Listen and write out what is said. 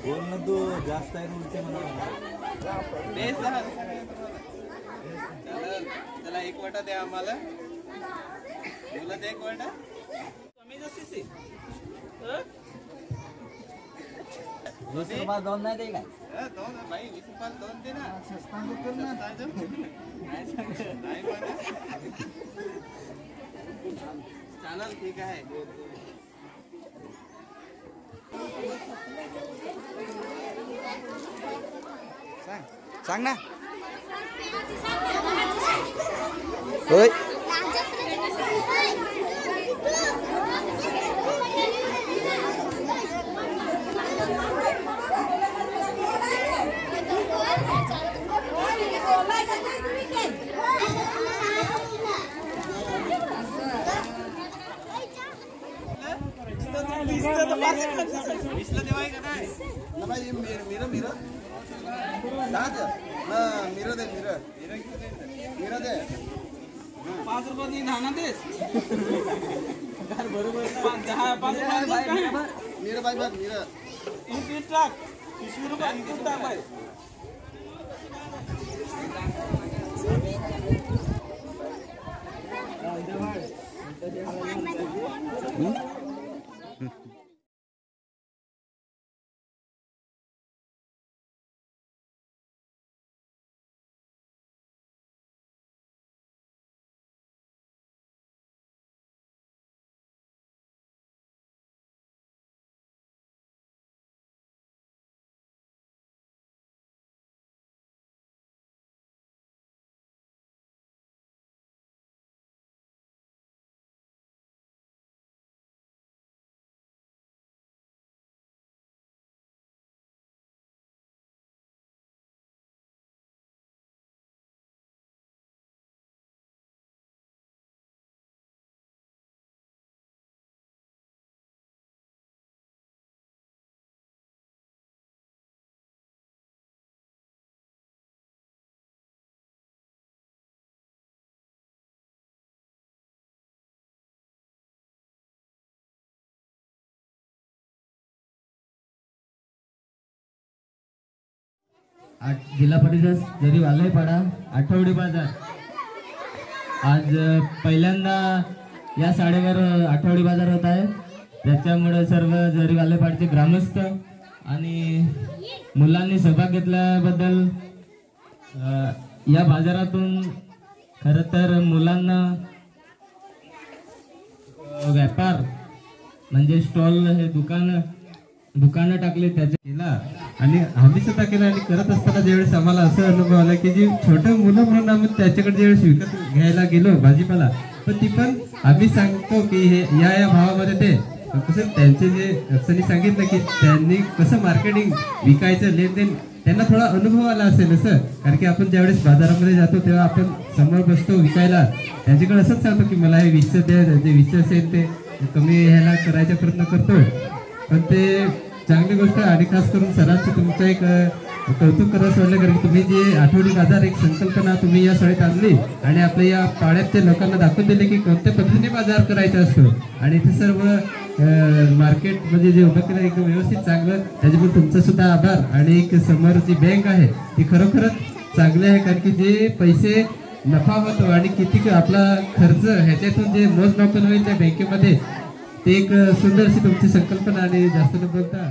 बोलणं तू जास्त आहे उलटे म्हणा चला एक वाटा द्या आम्हाला तुला दे एक वाटा कमी जशी दोन नाही दे काय दोन भाई 20 रुपयाला दोन दे ना चालेल ठीक आहे सांग ना होय पाच रुपये धाना देस बरोबर टाक 20 रुपये टाक भाई जिल्हा परिषद जरी वालयपाडा आठवडी बाजार आज पहिल्यांदा या शाळेवर आठवडी बाजार होत आहे त्याच्यामुळे सर्व जरी वालयपाडचे ग्रामस्थ आणि मुलांनी सहभाग घेतल्याबद्दल या बाजारातून खरं तर मुलांना व्यापार म्हणजे स्टॉल हे दुकानं टाकले त्याचे केला आणि आम्ही स्वतः केला आणि करत असताना ज्यावेळेस आम्हाला असं अनुभव आला की जी छोटे मुलं म्हणून आम्ही त्याच्याकडे ज्यावेळेस विकत घ्यायला गेलो भाजीपाला पण ती पण आम्ही सांगतो की हे या भावामध्ये ते कसं त्यांचे जे अडचणी सांगितलं की त्यांनी कसं मार्केटिंग विकायचं लेनदेन त्यांना थोडा अनुभव आला असेल असं कारण की आपण ज्यावेळेस बाजारामध्ये जातो तेव्हा आपण समोर बसतो विकायला त्यांच्याकडे असंच सांगतो की मला हे 20 द्या जे 20 असेल ते कमी ह्याला करायचा प्रयत्न करतो पण ते चांगली गोष्ट आणि खास करून सरांचं तुमचं एक कौतुक करायला सोडलं कारण तुम्ही जे आठवडी बाजार एक संकल्पना तुम्ही या शाळेत आणली आणि आपल्या या पाड्यात ते लोकांना दाखवून दिले की कोणत्या पद्धतीने बाजार करायचा असतो आणि ते सर्व मार्केट म्हणजे जे उभं केलं एक व्यवस्थित चांगलं त्याच्यामुळे तुमचा सुद्धा आभार आणि एक समोर जी बँक आहे ती खरोखरच चांगली आहे कारण की जे पैसे नफा होतो आणि किती आपला खर्च ह्याच्यातून जे मोजमापन होईल त्या बँकेमध्ये ते एक सुंदर अशी तुमची संकल्पना आणि जास्त न बोलता